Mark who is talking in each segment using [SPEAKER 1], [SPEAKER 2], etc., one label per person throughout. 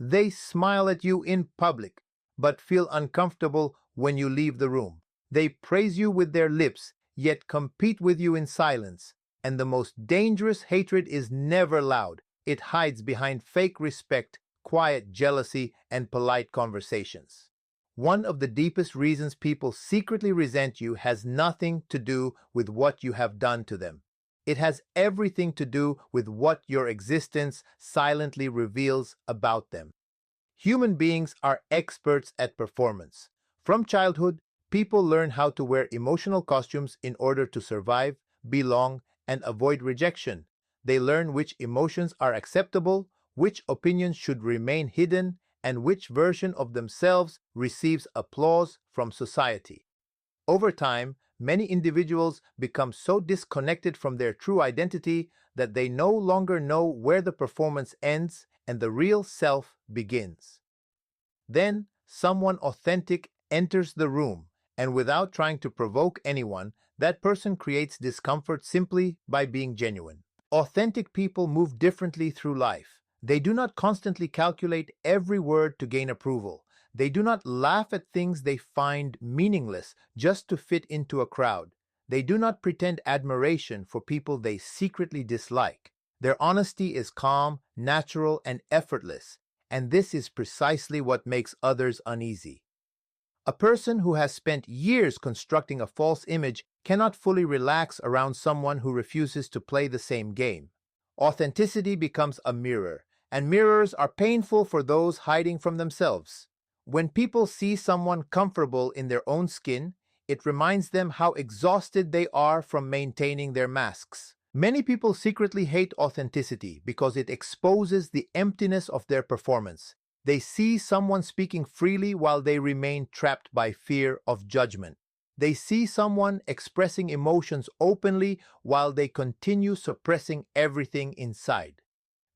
[SPEAKER 1] They smile at you in public, but feel uncomfortable when you leave the room. They praise you with their lips, yet compete with you in silence. And the most dangerous hatred is never loud. It hides behind fake respect, quiet jealousy, and polite conversations. One of the deepest reasons people secretly resent you has nothing to do with what you have done to them. It has everything to do with what your existence silently reveals about them. Human beings are experts at performance. From childhood, people learn how to wear emotional costumes in order to survive, belong, and avoid rejection. They learn which emotions are acceptable, which opinions should remain hidden, and which version of themselves receives applause from society. Over time, many individuals become so disconnected from their true identity that they no longer know where the performance ends and the real self begins. Then, someone authentic enters the room, and without trying to provoke anyone, that person creates discomfort simply by being genuine. Authentic people move differently through life. They do not constantly calculate every word to gain approval. They do not laugh at things they find meaningless just to fit into a crowd. They do not pretend admiration for people they secretly dislike. Their honesty is calm, natural, and effortless, and this is precisely what makes others uneasy. A person who has spent years constructing a false image cannot fully relax around someone who refuses to play the same game. Authenticity becomes a mirror, and mirrors are painful for those hiding from themselves. When people see someone comfortable in their own skin, it reminds them how exhausted they are from maintaining their masks. Many people secretly hate authenticity because it exposes the emptiness of their performance. They see someone speaking freely while they remain trapped by fear of judgment. They see someone expressing emotions openly while they continue suppressing everything inside.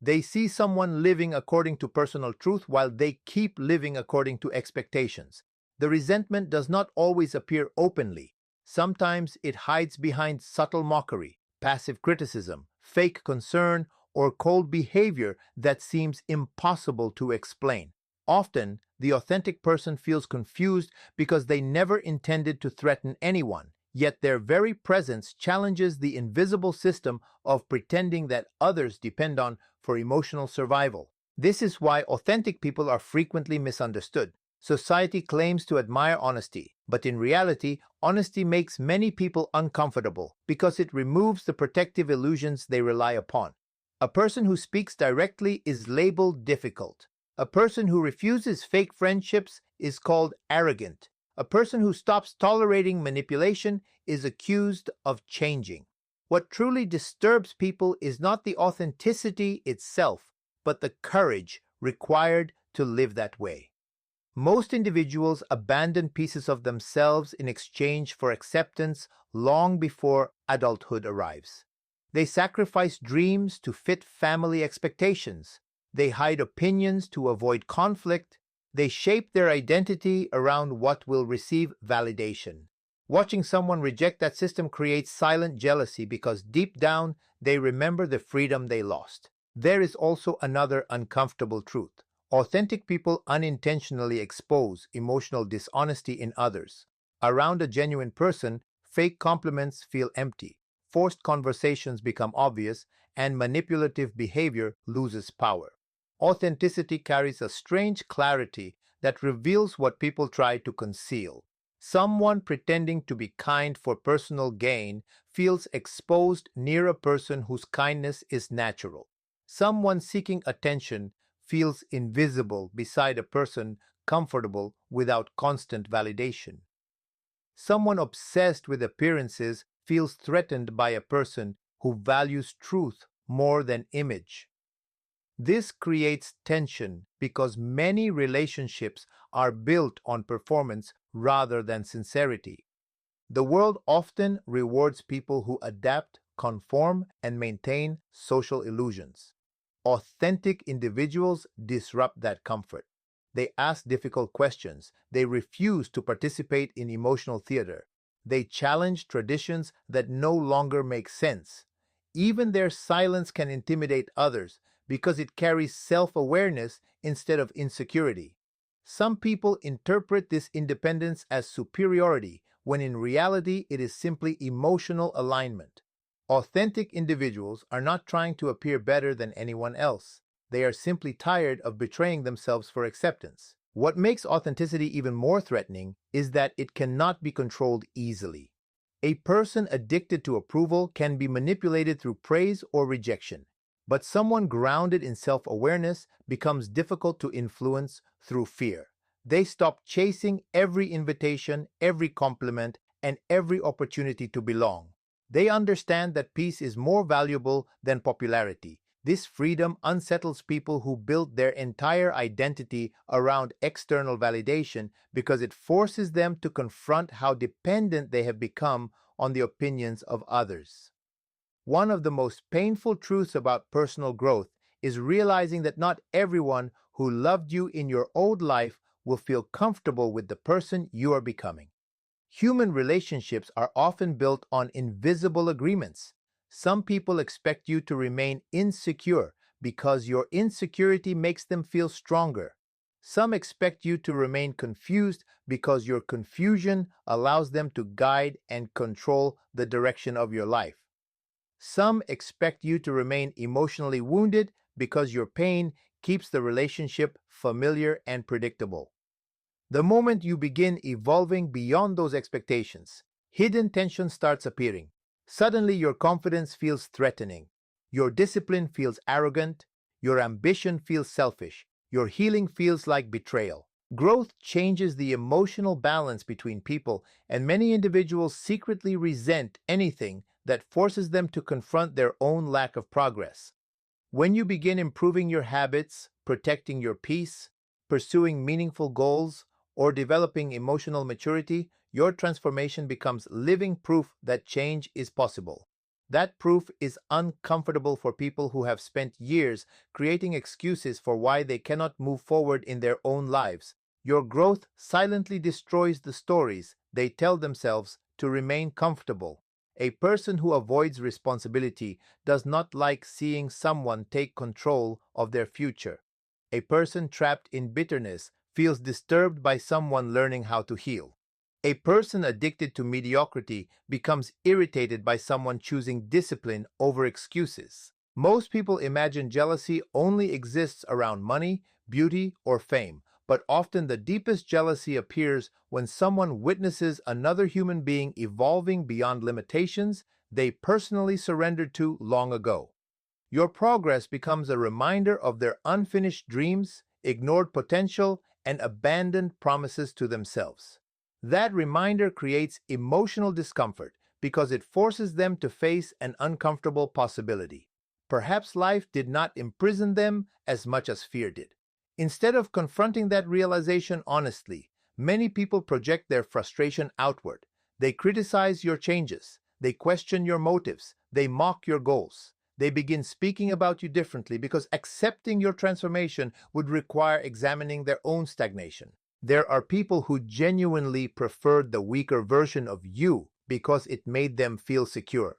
[SPEAKER 1] They see someone living according to personal truth while they keep living according to expectations. The resentment does not always appear openly. Sometimes it hides behind subtle mockery, passive criticism, fake concern, or cold behavior that seems impossible to explain. Often, the authentic person feels confused because they never intended to threaten anyone, yet their very presence challenges the invisible system of pretending that others depend on for emotional survival. This is why authentic people are frequently misunderstood. Society claims to admire honesty, but in reality, honesty makes many people uncomfortable because it removes the protective illusions they rely upon. A person who speaks directly is labeled difficult. A person who refuses fake friendships is called arrogant. A person who stops tolerating manipulation is accused of changing. What truly disturbs people is not the authenticity itself, but the courage required to live that way. Most individuals abandon pieces of themselves in exchange for acceptance long before adulthood arrives. They sacrifice dreams to fit family expectations. They hide opinions to avoid conflict. They shape their identity around what will receive validation. Watching someone reject that system creates silent jealousy because deep down they remember the freedom they lost. There is also another uncomfortable truth. Authentic people unintentionally expose emotional dishonesty in others. Around a genuine person, fake compliments feel empty, forced conversations become obvious, and manipulative behavior loses power. Authenticity carries a strange clarity that reveals what people try to conceal. Someone pretending to be kind for personal gain feels exposed near a person whose kindness is natural. Someone seeking attention feels invisible beside a person comfortable without constant validation. Someone obsessed with appearances feels threatened by a person who values truth more than image. This creates tension because many relationships are built on performance rather than sincerity. The world often rewards people who adapt, conform, and maintain social illusions. Authentic individuals disrupt that comfort. They ask difficult questions. They refuse to participate in emotional theater. They challenge traditions that no longer make sense. Even their silence can intimidate others because it carries self-awareness instead of insecurity. Some people interpret this independence as superiority, when in reality it is simply emotional alignment. Authentic individuals are not trying to appear better than anyone else. They are simply tired of betraying themselves for acceptance. What makes authenticity even more threatening is that it cannot be controlled easily. A person addicted to approval can be manipulated through praise or rejection, but someone grounded in self-awareness becomes difficult to influence through fear. They stop chasing every invitation, every compliment, and every opportunity to belong. They understand that peace is more valuable than popularity. This freedom unsettles people who built their entire identity around external validation because it forces them to confront how dependent they have become on the opinions of others. One of the most painful truths about personal growth is realizing that not everyone who loved you in your old life will feel comfortable with the person you are becoming. Human relationships are often built on invisible agreements. Some people expect you to remain insecure because your insecurity makes them feel stronger. Some expect you to remain confused because your confusion allows them to guide and control the direction of your life. Some expect you to remain emotionally wounded because your pain keeps the relationship familiar and predictable. The moment you begin evolving beyond those expectations, hidden tension starts appearing. Suddenly, your confidence feels threatening. Your discipline feels arrogant. Your ambition feels selfish. Your healing feels like betrayal. Growth changes the emotional balance between people, and many individuals secretly resent anything that forces them to confront their own lack of progress. When you begin improving your habits, protecting your peace, pursuing meaningful goals, or developing emotional maturity, your transformation becomes living proof that change is possible. That proof is uncomfortable for people who have spent years creating excuses for why they cannot move forward in their own lives. Your growth silently destroys the stories they tell themselves to remain comfortable. A person who avoids responsibility does not like seeing someone take control of their future. A person trapped in bitterness feels disturbed by someone learning how to heal. A person addicted to mediocrity becomes irritated by someone choosing discipline over excuses. Most people imagine jealousy only exists around money, beauty, or fame, but often the deepest jealousy appears when someone witnesses another human being evolving beyond limitations they personally surrendered to long ago. Your progress becomes a reminder of their unfinished dreams, ignored potential, and abandoned promises to themselves. That reminder creates emotional discomfort because it forces them to face an uncomfortable possibility. Perhaps life did not imprison them as much as fear did. Instead of confronting that realization honestly, many people project their frustration outward. They criticize your changes, they question your motives, they mock your goals. They begin speaking about you differently because accepting your transformation would require examining their own stagnation. There are people who genuinely preferred the weaker version of you because it made them feel secure.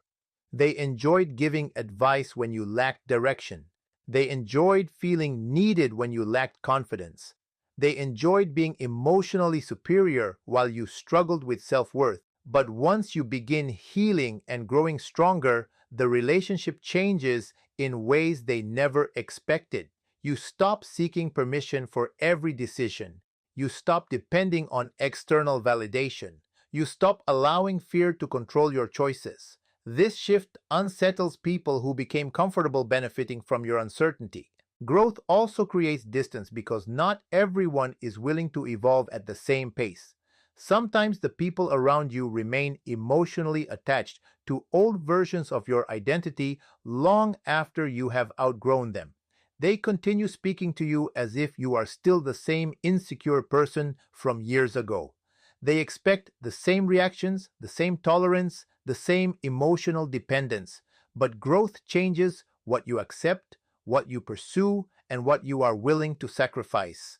[SPEAKER 1] They enjoyed giving advice when you lacked direction. They enjoyed feeling needed when you lacked confidence. They enjoyed being emotionally superior while you struggled with self-worth. But once you begin healing and growing stronger, the relationship changes in ways they never expected. You stop seeking permission for every decision. You stop depending on external validation. You stop allowing fear to control your choices. This shift unsettles people who became comfortable benefiting from your uncertainty. Growth also creates distance because not everyone is willing to evolve at the same pace. Sometimes the people around you remain emotionally attached to old versions of your identity long after you have outgrown them. They continue speaking to you as if you are still the same insecure person from years ago. They expect the same reactions, the same tolerance, the same emotional dependence. But growth changes what you accept, what you pursue, and what you are willing to sacrifice.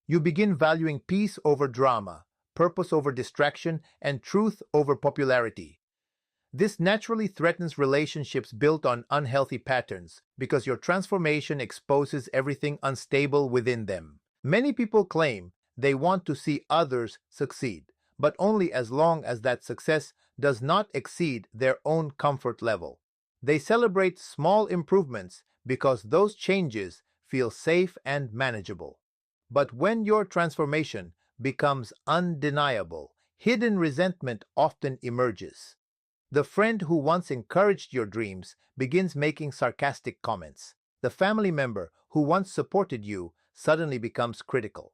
[SPEAKER 1] You begin valuing peace over drama, purpose over distraction, and truth over popularity. This naturally threatens relationships built on unhealthy patterns because your transformation exposes everything unstable within them. Many people claim they want to see others succeed, but only as long as that success does not exceed their own comfort level. They celebrate small improvements because those changes feel safe and manageable. But when your transformation becomes undeniable, hidden resentment often emerges. The friend who once encouraged your dreams begins making sarcastic comments. The family member who once supported you suddenly becomes critical.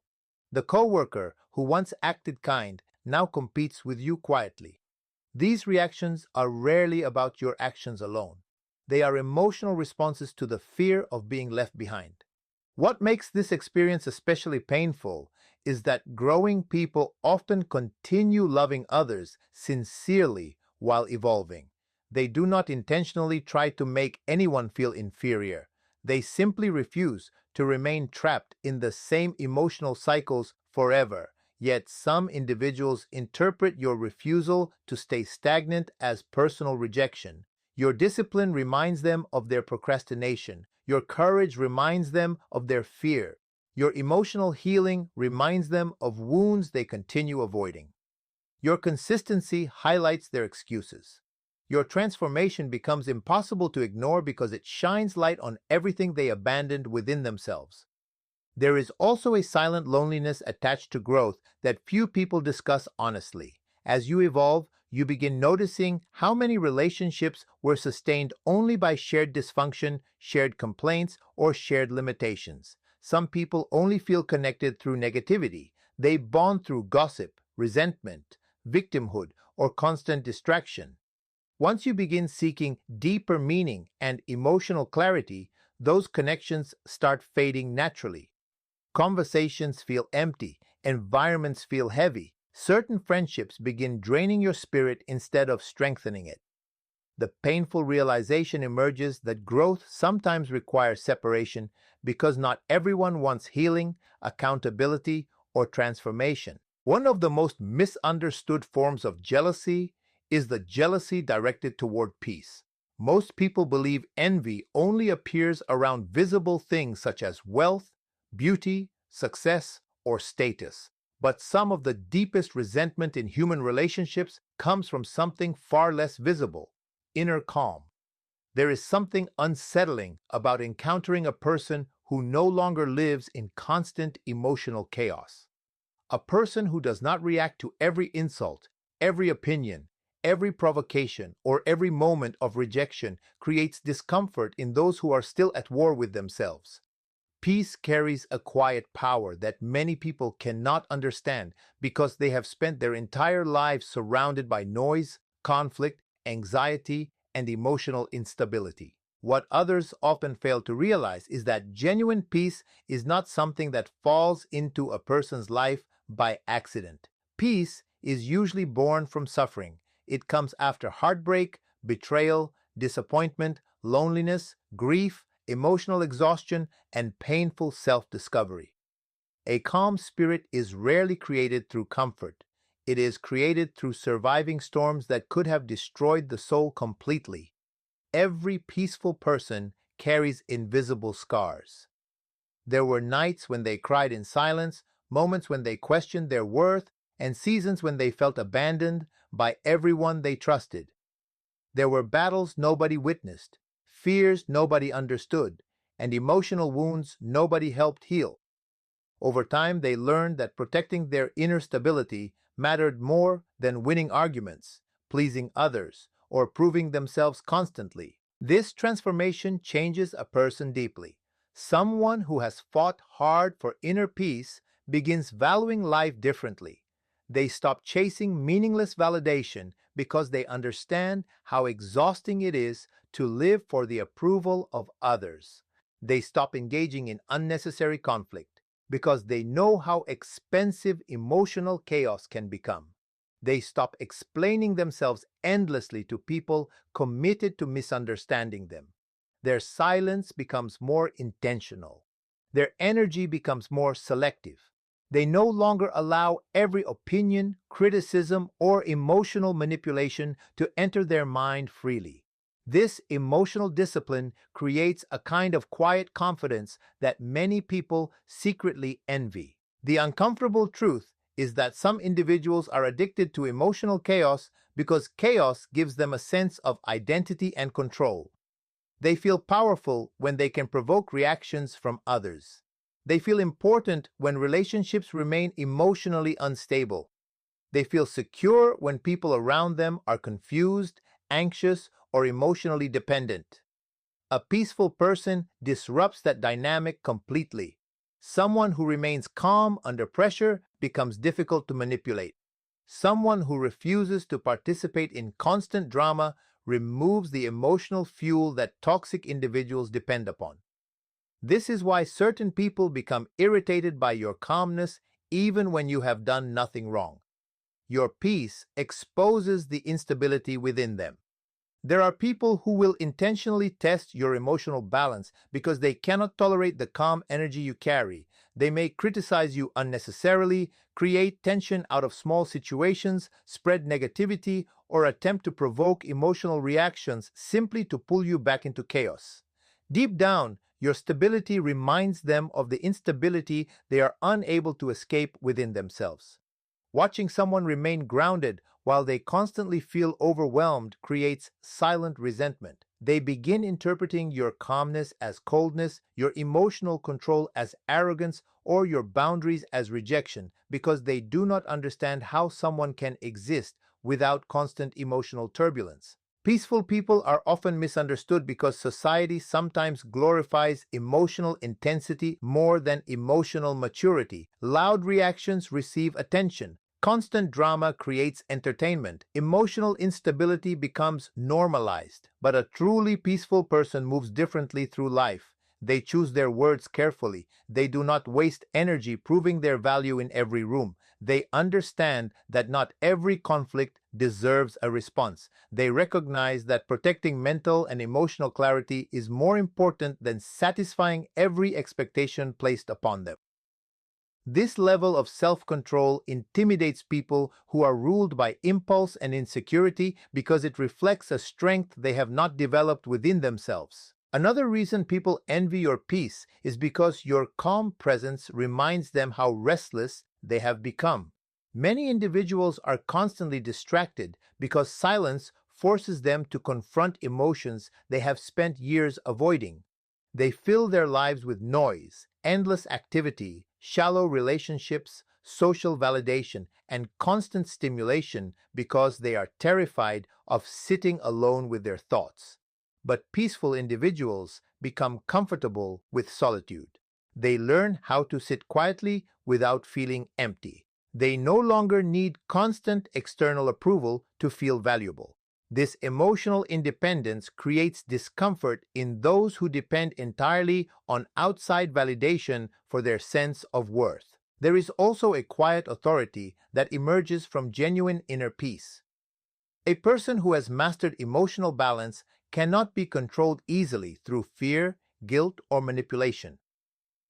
[SPEAKER 1] The coworker who once acted kind now competes with you quietly. These reactions are rarely about your actions alone. They are emotional responses to the fear of being left behind. What makes this experience especially painful is that growing people often continue loving others sincerely while evolving. They do not intentionally try to make anyone feel inferior. They simply refuse to remain trapped in the same emotional cycles forever. Yet some individuals interpret your refusal to stay stagnant as personal rejection. Your discipline reminds them of their procrastination. Your courage reminds them of their fear. Your emotional healing reminds them of wounds they continue avoiding. Your consistency highlights their excuses. Your transformation becomes impossible to ignore because it shines light on everything they abandoned within themselves. There is also a silent loneliness attached to growth that few people discuss honestly. As you evolve, you begin noticing how many relationships were sustained only by shared dysfunction, shared complaints, or shared limitations. Some people only feel connected through negativity. They bond through gossip, resentment, victimhood, or constant distraction. Once you begin seeking deeper meaning and emotional clarity, those connections start fading naturally. Conversations feel empty, environments feel heavy. Certain friendships begin draining your spirit instead of strengthening it. The painful realization emerges that growth sometimes requires separation because not everyone wants healing, accountability, or transformation. One of the most misunderstood forms of jealousy is the jealousy directed toward peace. Most people believe envy only appears around visible things such as wealth, beauty, success, or status. But some of the deepest resentment in human relationships comes from something far less visible: inner calm. There is something unsettling about encountering a person who no longer lives in constant emotional chaos. A person who does not react to every insult, every opinion, every provocation, or every moment of rejection creates discomfort in those who are still at war with themselves. Peace carries a quiet power that many people cannot understand because they have spent their entire lives surrounded by noise, conflict, anxiety, and emotional instability. What others often fail to realize is that genuine peace is not something that falls into a person's life by accident. Peace is usually born from suffering. It comes after heartbreak, betrayal, disappointment, loneliness, grief, emotional exhaustion, and painful self-discovery. A calm spirit is rarely created through comfort. It is created through surviving storms that could have destroyed the soul completely. Every peaceful person carries invisible scars. There were nights when they cried in silence, moments when they questioned their worth, and seasons when they felt abandoned by everyone they trusted. There were battles nobody witnessed, fears nobody understood, and emotional wounds nobody helped heal. Over time, they learned that protecting their inner stability mattered more than winning arguments, pleasing others, or proving themselves constantly. This transformation changes a person deeply. Someone who has fought hard for inner peace begins valuing life differently. They stop chasing meaningless validation because they understand how exhausting it is to live for the approval of others. They stop engaging in unnecessary conflict because they know how expensive emotional chaos can become. They stop explaining themselves endlessly to people committed to misunderstanding them. Their silence becomes more intentional. Their energy becomes more selective. They no longer allow every opinion, criticism, or emotional manipulation to enter their mind freely. This emotional discipline creates a kind of quiet confidence that many people secretly envy. The uncomfortable truth is that some individuals are addicted to emotional chaos because chaos gives them a sense of identity and control. They feel powerful when they can provoke reactions from others. They feel important when relationships remain emotionally unstable. They feel secure when people around them are confused, anxious, or emotionally dependent. A peaceful person disrupts that dynamic completely. Someone who remains calm under pressure becomes difficult to manipulate. Someone who refuses to participate in constant drama removes the emotional fuel that toxic individuals depend upon. This is why certain people become irritated by your calmness even when you have done nothing wrong. Your peace exposes the instability within them. There are people who will intentionally test your emotional balance because they cannot tolerate the calm energy you carry. They may criticize you unnecessarily, create tension out of small situations, spread negativity, or attempt to provoke emotional reactions simply to pull you back into chaos. Deep down, your stability reminds them of the instability they are unable to escape within themselves. Watching someone remain grounded while they constantly feel overwhelmed creates silent resentment. They begin interpreting your calmness as coldness, your emotional control as arrogance, or your boundaries as rejection because they do not understand how someone can exist without constant emotional turbulence. Peaceful people are often misunderstood because society sometimes glorifies emotional intensity more than emotional maturity. Loud reactions receive attention. Constant drama creates entertainment. Emotional instability becomes normalized. But a truly peaceful person moves differently through life. They choose their words carefully. They do not waste energy proving their value in every room. They understand that not every conflict deserves a response. They recognize that protecting mental and emotional clarity is more important than satisfying every expectation placed upon them. This level of self-control intimidates people who are ruled by impulse and insecurity because it reflects a strength they have not developed within themselves. Another reason people envy your peace is because your calm presence reminds them how restless they have become. Many individuals are constantly distracted because silence forces them to confront emotions they have spent years avoiding. They fill their lives with noise, endless activity, shallow relationships, social validation, and constant stimulation because they are terrified of sitting alone with their thoughts. But peaceful individuals become comfortable with solitude. They learn how to sit quietly without feeling empty. They no longer need constant external approval to feel valuable. This emotional independence creates discomfort in those who depend entirely on outside validation for their sense of worth. There is also a quiet authority that emerges from genuine inner peace. A person who has mastered emotional balance cannot be controlled easily through fear, guilt, or manipulation.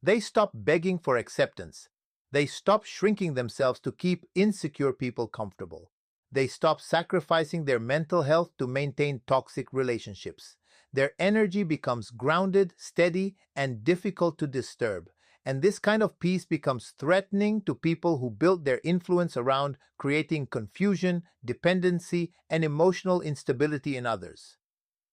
[SPEAKER 1] They stop begging for acceptance. They stop shrinking themselves to keep insecure people comfortable. They stop sacrificing their mental health to maintain toxic relationships. Their energy becomes grounded, steady, and difficult to disturb. And this kind of peace becomes threatening to people who built their influence around creating confusion, dependency, and emotional instability in others.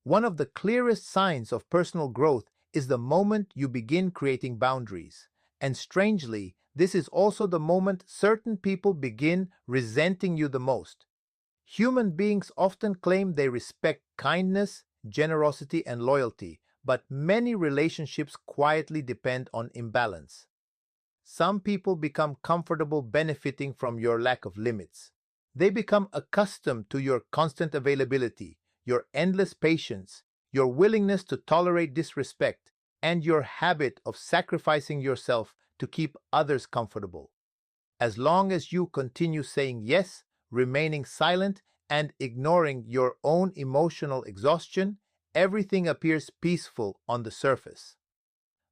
[SPEAKER 1] One of the clearest signs of personal growth is the moment you begin creating boundaries. And strangely, this is also the moment certain people begin resenting you the most. Human beings often claim they respect kindness, generosity, and loyalty, but many relationships quietly depend on imbalance. Some people become comfortable benefiting from your lack of limits. They become accustomed to your constant availability, your endless patience, your willingness to tolerate disrespect, and your habit of sacrificing yourself to keep others comfortable. As long as you continue saying yes, remaining silent, and ignoring your own emotional exhaustion, everything appears peaceful on the surface.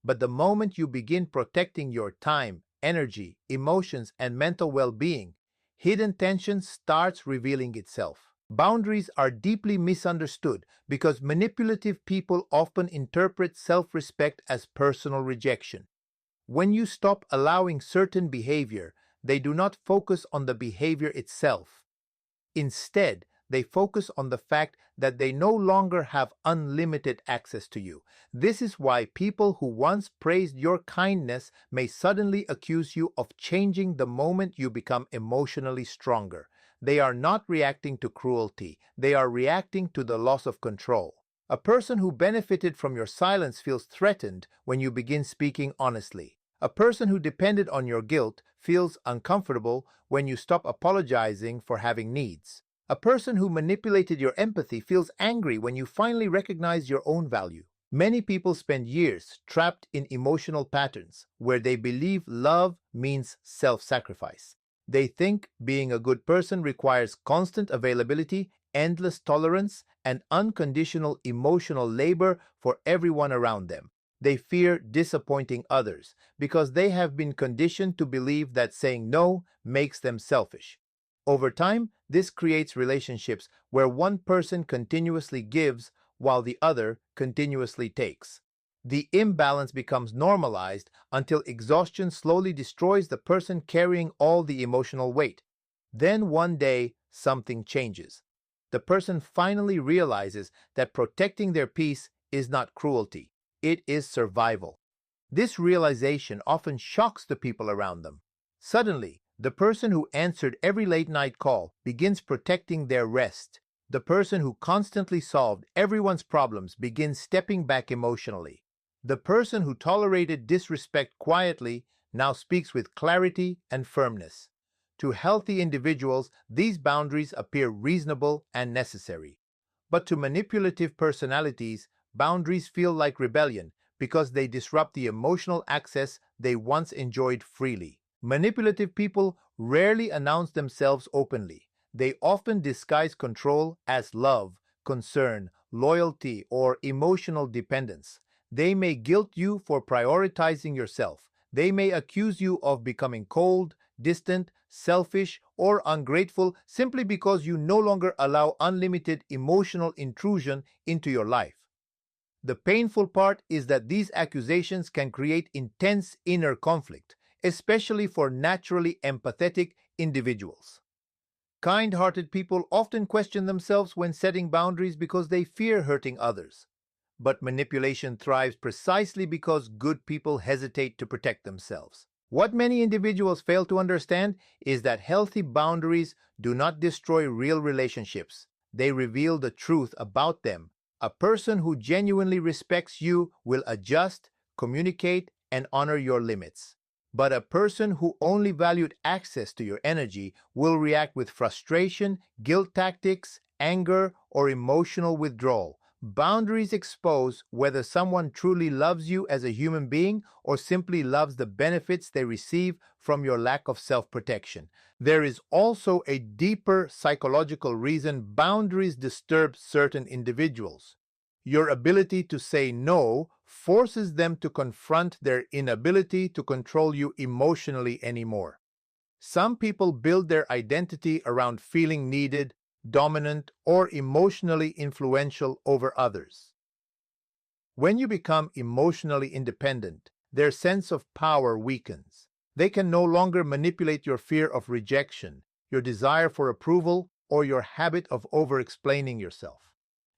[SPEAKER 1] But the moment you begin protecting your time, energy, emotions, and mental well-being, hidden tension starts revealing itself. Boundaries are deeply misunderstood because manipulative people often interpret self-respect as personal rejection. When you stop allowing certain behavior, they do not focus on the behavior itself. Instead, they focus on the fact that they no longer have unlimited access to you. This is why people who once praised your kindness may suddenly accuse you of changing the moment you become emotionally stronger. They are not reacting to cruelty, they are reacting to the loss of control. A person who benefited from your silence feels threatened when you begin speaking honestly. A person who depended on your guilt feels uncomfortable when you stop apologizing for having needs. A person who manipulated your empathy feels angry when you finally recognize your own value. Many people spend years trapped in emotional patterns where they believe love means self-sacrifice. They think being a good person requires constant availability, endless tolerance, and unconditional emotional labor for everyone around them. They fear disappointing others because they have been conditioned to believe that saying no makes them selfish. Over time, this creates relationships where one person continuously gives while the other continuously takes. The imbalance becomes normalized until exhaustion slowly destroys the person carrying all the emotional weight. Then one day, something changes. The person finally realizes that protecting their peace is not cruelty, it is survival. This realization often shocks the people around them. Suddenly, the person who answered every late-night call begins protecting their rest. The person who constantly solved everyone's problems begins stepping back emotionally. The person who tolerated disrespect quietly now speaks with clarity and firmness. To healthy individuals, these boundaries appear reasonable and necessary. But to manipulative personalities, boundaries feel like rebellion because they disrupt the emotional access they once enjoyed freely. Manipulative people rarely announce themselves openly. They often disguise control as love, concern, loyalty, or emotional dependence. They may guilt you for prioritizing yourself. They may accuse you of becoming cold, distant, selfish, or ungrateful simply because you no longer allow unlimited emotional intrusion into your life. The painful part is that these accusations can create intense inner conflict, especially for naturally empathetic individuals. Kind-hearted people often question themselves when setting boundaries because they fear hurting others. But manipulation thrives precisely because good people hesitate to protect themselves. What many individuals fail to understand is that healthy boundaries do not destroy real relationships. They reveal the truth about them. A person who genuinely respects you will adjust, communicate, and honor your limits. But a person who only valued access to your energy will react with frustration, guilt tactics, anger, or emotional withdrawal. Boundaries expose whether someone truly loves you as a human being or simply loves the benefits they receive from your lack of self-protection. There is also a deeper psychological reason boundaries disturb certain individuals. Your ability to say no forces them to confront their inability to control you emotionally anymore. Some people build their identity around feeling needed, dominant, or emotionally influential over others. When you become emotionally independent, their sense of power weakens. They can no longer manipulate your fear of rejection, your desire for approval, or your habit of over-explaining yourself.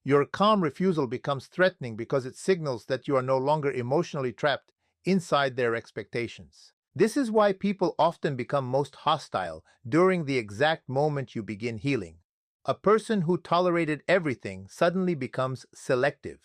[SPEAKER 1] Your calm refusal becomes threatening because it signals that you are no longer emotionally trapped inside their expectations. This is why people often become most hostile during the exact moment you begin healing. A person who tolerated everything suddenly becomes selective.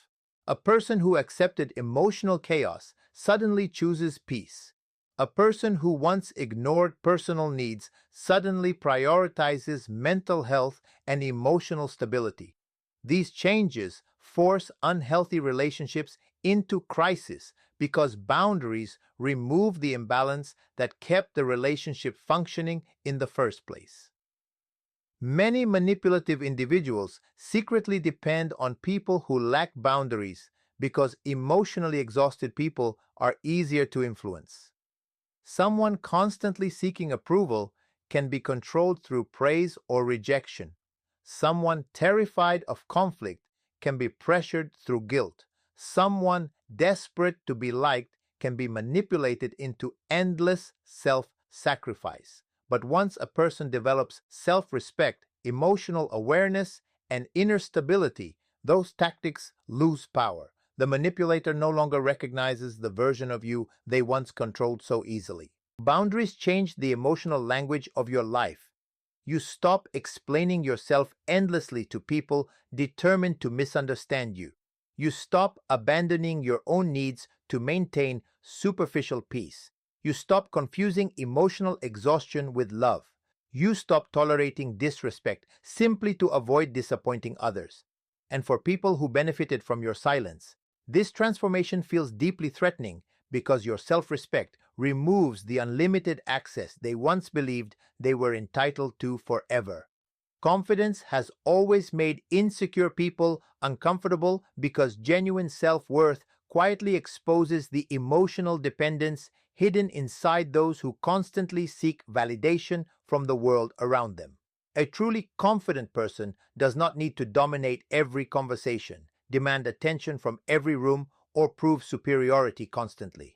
[SPEAKER 1] A person who accepted emotional chaos suddenly chooses peace. A person who once ignored personal needs suddenly prioritizes mental health and emotional stability. These changes force unhealthy relationships into crisis because boundaries remove the imbalance that kept the relationship functioning in the first place. Many manipulative individuals secretly depend on people who lack boundaries because emotionally exhausted people are easier to influence. Someone constantly seeking approval can be controlled through praise or rejection. Someone terrified of conflict can be pressured through guilt. Someone desperate to be liked can be manipulated into endless self-sacrifice. But once a person develops self-respect, emotional awareness, and inner stability, those tactics lose power. The manipulator no longer recognizes the version of you they once controlled so easily. Boundaries change the emotional language of your life. You stop explaining yourself endlessly to people determined to misunderstand you. You stop abandoning your own needs to maintain superficial peace. You stop confusing emotional exhaustion with love. You stop tolerating disrespect simply to avoid disappointing others. And for people who benefited from your silence, this transformation feels deeply threatening because your self-respect removes the unlimited access they once believed they were entitled to forever. Confidence has always made insecure people uncomfortable because genuine self-worth quietly exposes the emotional dependence hidden inside those who constantly seek validation from the world around them. A truly confident person does not need to dominate every conversation, demand attention from every room, or prove superiority constantly.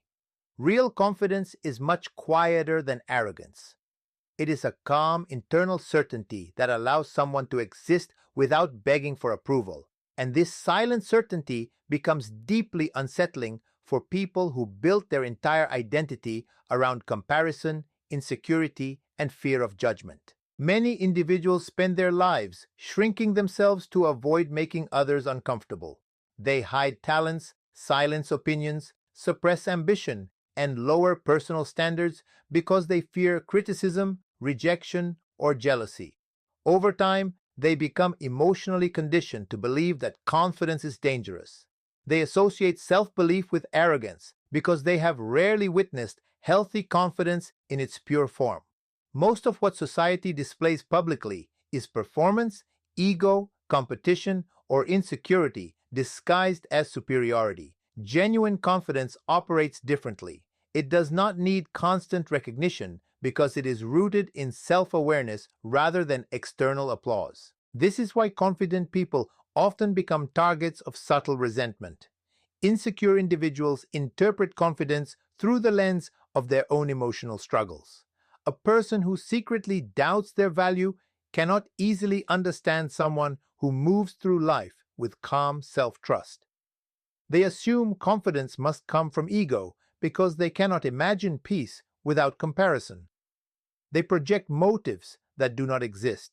[SPEAKER 1] Real confidence is much quieter than arrogance. It is a calm, internal certainty that allows someone to exist without begging for approval. And this silent certainty becomes deeply unsettling for people who built their entire identity around comparison, insecurity, and fear of judgment. Many individuals spend their lives shrinking themselves to avoid making others uncomfortable. They hide talents, silence opinions, suppress ambition, and lower personal standards because they fear criticism, rejection, or jealousy. Over time, they become emotionally conditioned to believe that confidence is dangerous. They associate self-belief with arrogance because they have rarely witnessed healthy confidence in its pure form. Most of what society displays publicly is performance, ego, competition, or insecurity disguised as superiority. Genuine confidence operates differently. It does not need constant recognition because it is rooted in self-awareness rather than external applause. This is why confident people often become targets of subtle resentment. Insecure individuals interpret confidence through the lens of their own emotional struggles. A person who secretly doubts their value cannot easily understand someone who moves through life with calm self-trust. They assume confidence must come from ego because they cannot imagine peace without comparison. They project motives that do not exist.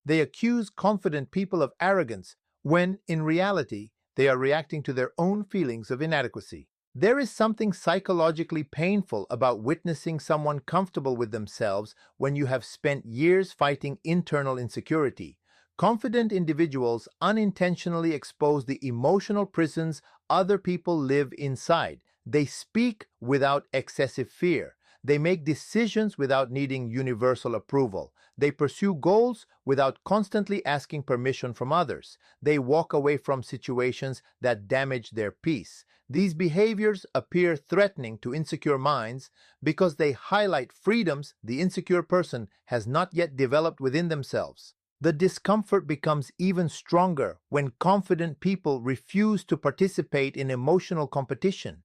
[SPEAKER 1] They accuse confident people of arrogance when, in reality, they are reacting to their own feelings of inadequacy. There is something psychologically painful about witnessing someone comfortable with themselves when you have spent years fighting internal insecurity. Confident individuals unintentionally expose the emotional prisons other people live inside. They speak without excessive fear. They make decisions without needing universal approval. They pursue goals without constantly asking permission from others. They walk away from situations that damage their peace. These behaviors appear threatening to insecure minds because they highlight freedoms the insecure person has not yet developed within themselves. The discomfort becomes even stronger when confident people refuse to participate in emotional competition.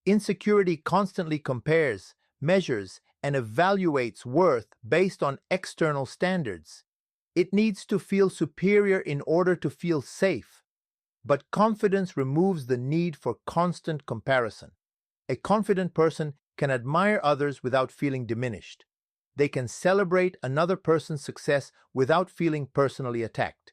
[SPEAKER 1] Insecurity constantly compares, measures, and evaluates worth based on external standards. It needs to feel superior in order to feel safe. But confidence removes the need for constant comparison. A confident person can admire others without feeling diminished. They can celebrate another person's success without feeling personally attacked.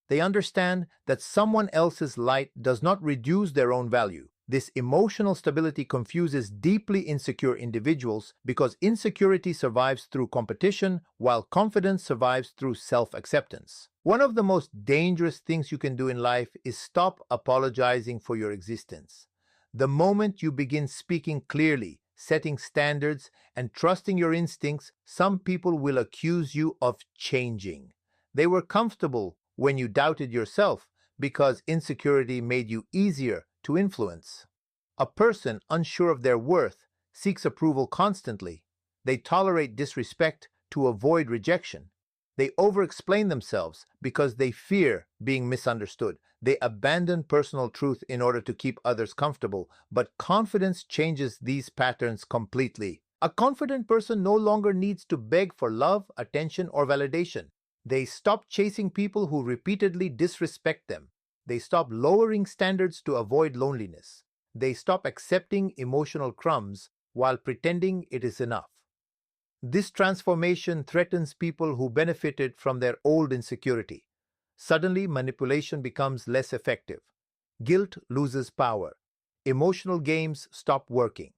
[SPEAKER 1] They understand that someone else's light does not reduce their own value. This emotional stability confuses deeply insecure individuals because insecurity survives through competition while confidence survives through self-acceptance. One of the most dangerous things you can do in life is stop apologizing for your existence. The moment you begin speaking clearly, setting standards, and trusting your instincts, some people will accuse you of changing. They were comfortable when you doubted yourself because insecurity made you easier to influence. A person unsure of their worth seeks approval constantly. They tolerate disrespect to avoid rejection. They over-explain themselves because they fear being misunderstood. They abandon personal truth in order to keep others comfortable, but confidence changes these patterns completely. A confident person no longer needs to beg for love, attention, or validation. They stop chasing people who repeatedly disrespect them. They stop lowering standards to avoid loneliness. They stop accepting emotional crumbs while pretending it is enough. This transformation threatens people who benefited from their old insecurity. Suddenly, manipulation becomes less effective. Guilt loses power. Emotional games stop working.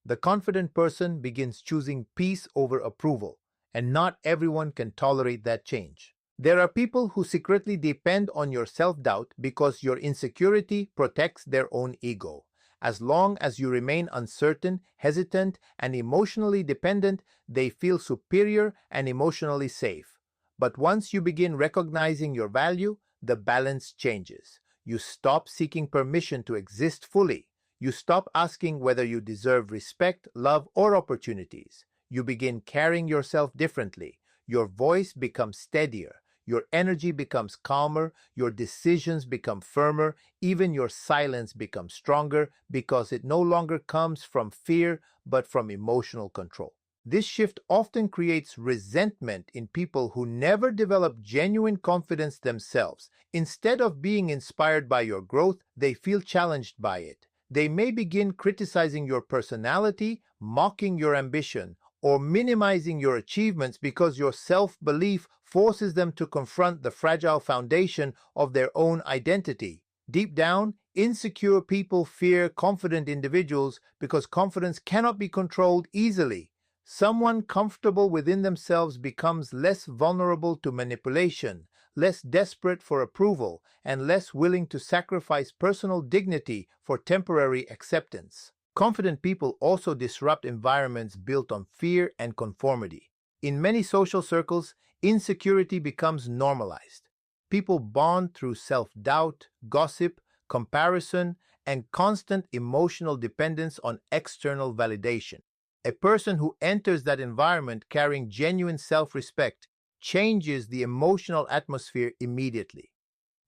[SPEAKER 1] The confident person begins choosing peace over approval, and not everyone can tolerate that change. There are people who secretly depend on your self-doubt because your insecurity protects their own ego. As long as you remain uncertain, hesitant, and emotionally dependent, they feel superior and emotionally safe. But once you begin recognizing your value, the balance changes. You stop seeking permission to exist fully. You stop asking whether you deserve respect, love, or opportunities. You begin carrying yourself differently. Your voice becomes steadier. Your energy becomes calmer. Your decisions become firmer. Even your silence becomes stronger because it no longer comes from fear but from emotional control. This shift often creates resentment in people who never develop genuine confidence themselves. Instead of being inspired by your growth, they feel challenged by it. They may begin criticizing your personality, mocking your ambition, or minimizing your achievements because your self-belief forces them to confront the fragile foundation of their own identity. Deep down, insecure people fear confident individuals because confidence cannot be controlled easily. Someone comfortable within themselves becomes less vulnerable to manipulation, less desperate for approval, and less willing to sacrifice personal dignity for temporary acceptance. Confident people also disrupt environments built on fear and conformity. In many social circles, insecurity becomes normalized. People bond through self-doubt, gossip, comparison, and constant emotional dependence on external validation. A person who enters that environment carrying genuine self-respect changes the emotional atmosphere immediately.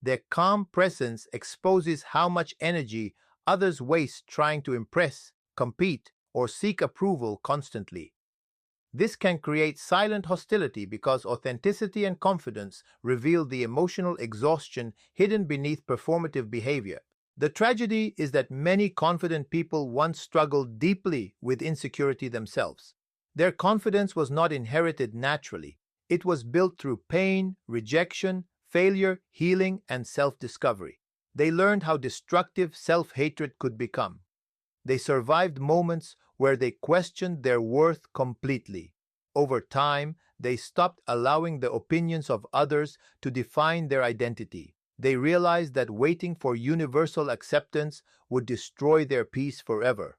[SPEAKER 1] Their calm presence exposes how much energy others waste trying to impress, compete, or seek approval constantly. This can create silent hostility because authenticity and confidence reveal the emotional exhaustion hidden beneath performative behavior. The tragedy is that many confident people once struggled deeply with insecurity themselves. Their confidence was not inherited naturally. It was built through pain, rejection, failure, healing, and self-discovery. They learned how destructive self-hatred could become. They survived moments where they questioned their worth completely. Over time, they stopped allowing the opinions of others to define their identity. They realized that waiting for universal acceptance would destroy their peace forever.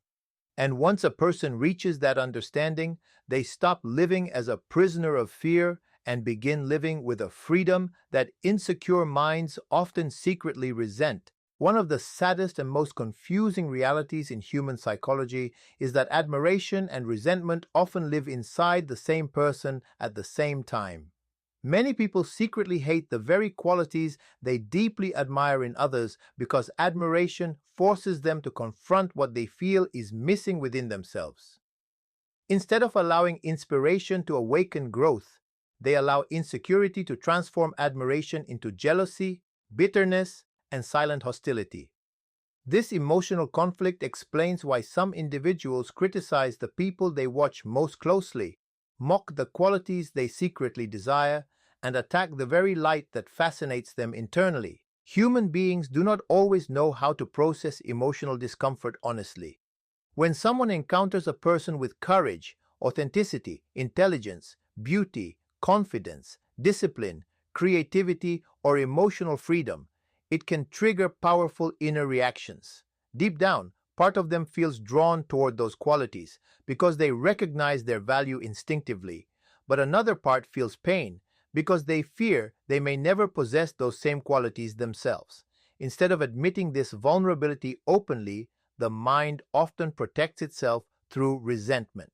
[SPEAKER 1] And once a person reaches that understanding, they stop living as a prisoner of fear and begin living with a freedom that insecure minds often secretly resent. One of the saddest and most confusing realities in human psychology is that admiration and resentment often live inside the same person at the same time. Many people secretly hate the very qualities they deeply admire in others because admiration forces them to confront what they feel is missing within themselves. Instead of allowing inspiration to awaken growth, they allow insecurity to transform admiration into jealousy, bitterness, and silent hostility. This emotional conflict explains why some individuals criticize the people they watch most closely, mock the qualities they secretly desire, and attack the very light that fascinates them internally. Human beings do not always know how to process emotional discomfort honestly. When someone encounters a person with courage, authenticity, intelligence, beauty, confidence, discipline, creativity, or emotional freedom, it can trigger powerful inner reactions. Deep down, part of them feels drawn toward those qualities because they recognize their value instinctively, but another part feels pain because they fear they may never possess those same qualities themselves. Instead of admitting this vulnerability openly, the mind often protects itself through resentment.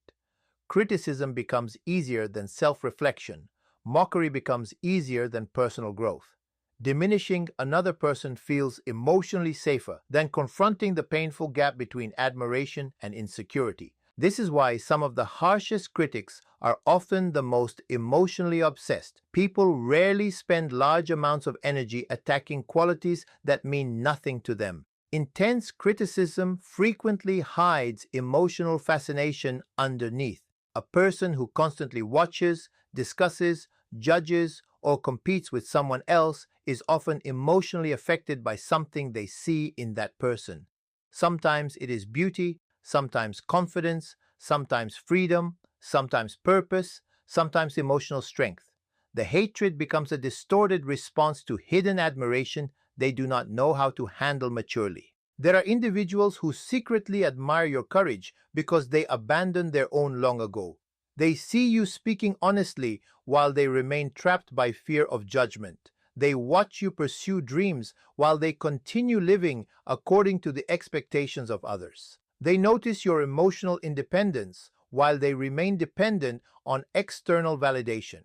[SPEAKER 1] Criticism becomes easier than self-reflection. Mockery becomes easier than personal growth. Diminishing another person feels emotionally safer than confronting the painful gap between admiration and insecurity. This is why some of the harshest critics are often the most emotionally obsessed. People rarely spend large amounts of energy attacking qualities that mean nothing to them. Intense criticism frequently hides emotional fascination underneath. A person who constantly watches, discusses, judges, or competes with someone else is often emotionally affected by something they see in that person. Sometimes it is beauty, sometimes confidence, sometimes freedom, sometimes purpose, sometimes emotional strength. The hatred becomes a distorted response to hidden admiration they do not know how to handle maturely. There are individuals who secretly admire your courage because they abandoned their own long ago. They see you speaking honestly while they remain trapped by fear of judgment. They watch you pursue dreams while they continue living according to the expectations of others. They notice your emotional independence while they remain dependent on external validation.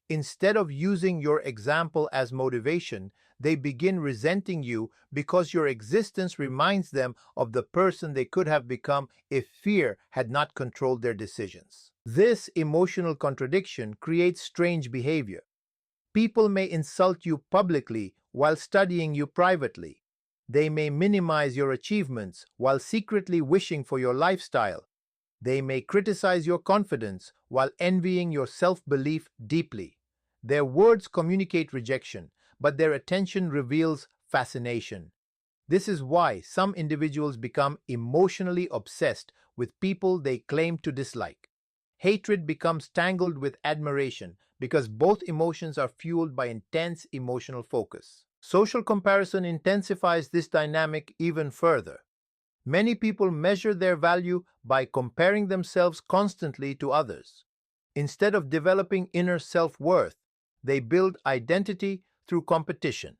[SPEAKER 1] Instead of using your example as motivation, they begin resenting you because your existence reminds them of the person they could have become if fear had not controlled their decisions. This emotional contradiction creates strange behavior. People may insult you publicly while studying you privately. They may minimize your achievements while secretly wishing for your lifestyle. They may criticize your confidence while envying your self-belief deeply. Their words communicate rejection, but their attention reveals fascination. This is why some individuals become emotionally obsessed with people they claim to dislike. Hatred becomes tangled with admiration because both emotions are fueled by intense emotional focus. Social comparison intensifies this dynamic even further. Many people measure their value by comparing themselves constantly to others. Instead of developing inner self-worth, they build identity through competition.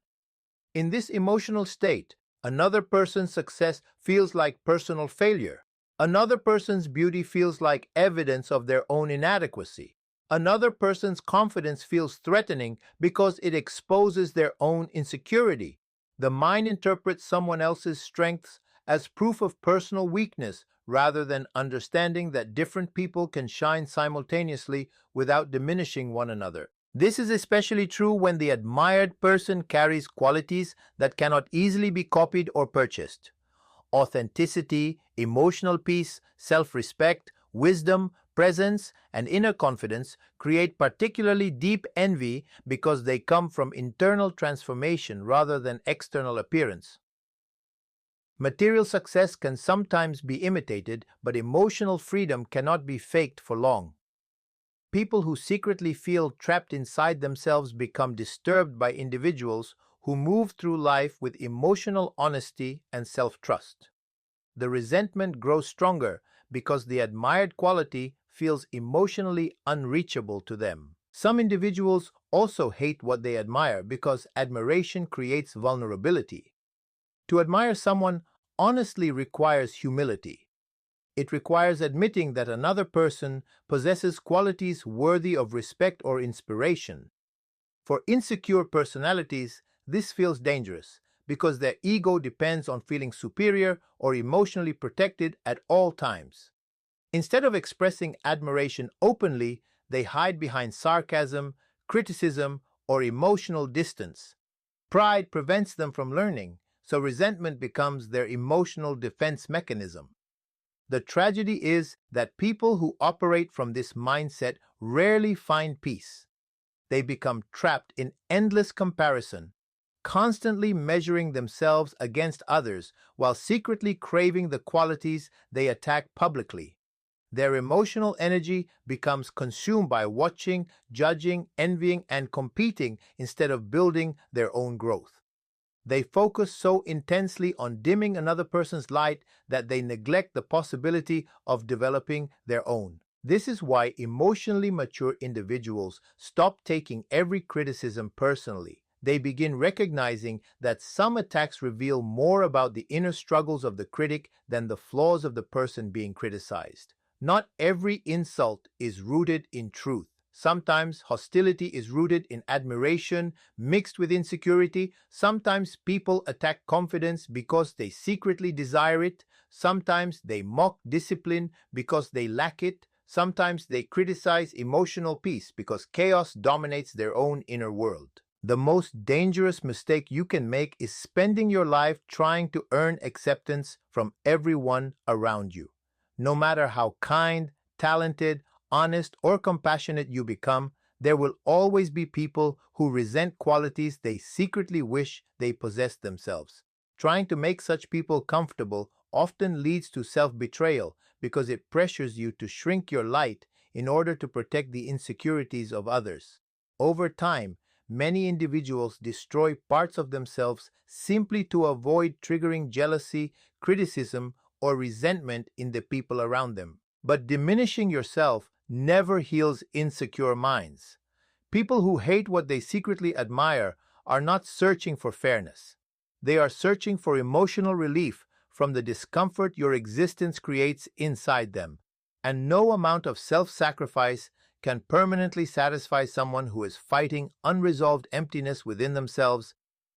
[SPEAKER 1] In this emotional state, another person's success feels like personal failure. Another person's beauty feels like evidence of their own inadequacy. Another person's confidence feels threatening because it exposes their own insecurity. The mind interprets someone else's strengths as proof of personal weakness rather than understanding that different people can shine simultaneously without diminishing one another. This is especially true when the admired person carries qualities that cannot easily be copied or purchased. Authenticity, emotional peace, self-respect, wisdom, presence, and inner confidence create particularly deep envy because they come from internal transformation rather than external appearance. Material success can sometimes be imitated, but emotional freedom cannot be faked for long. People who secretly feel trapped inside themselves become disturbed by individuals who move through life with emotional honesty and self-trust. The resentment grows stronger because the admired quality feels emotionally unreachable to them. Some individuals also hate what they admire because admiration creates vulnerability. To admire someone honestly requires humility. It requires admitting that another person possesses qualities worthy of respect or inspiration. For insecure personalities, this feels dangerous because their ego depends on feeling superior or emotionally protected at all times. Instead of expressing admiration openly, they hide behind sarcasm, criticism, or emotional distance. Pride prevents them from learning, so resentment becomes their emotional defense mechanism. The tragedy is that people who operate from this mindset rarely find peace. They become trapped in endless comparison, constantly measuring themselves against others while secretly craving the qualities they attack publicly. Their emotional energy becomes consumed by watching, judging, envying, and competing instead of building their own growth. They focus so intensely on dimming another person's light that they neglect the possibility of developing their own. This is why emotionally mature individuals stop taking every criticism personally. They begin recognizing that some attacks reveal more about the inner struggles of the critic than the flaws of the person being criticized. Not every insult is rooted in truth. Sometimes hostility is rooted in admiration mixed with insecurity. Sometimes people attack confidence because they secretly desire it. Sometimes they mock discipline because they lack it. Sometimes they criticize emotional peace because chaos dominates their own inner world. The most dangerous mistake you can make is spending your life trying to earn acceptance from everyone around you. No matter how kind, talented, honest, or compassionate you become, there will always be people who resent qualities they secretly wish they possessed themselves. Trying to make such people comfortable often leads to self-betrayal because it pressures you to shrink your light in order to protect the insecurities of others. Over time, many individuals destroy parts of themselves simply to avoid triggering jealousy, criticism, or resentment in the people around them. But diminishing yourself never heals insecure minds. People who hate what they secretly admire are not searching for fairness. They are searching for emotional relief from the discomfort your existence creates inside them. And no amount of self-sacrifice can permanently satisfy someone who is fighting unresolved emptiness within themselves.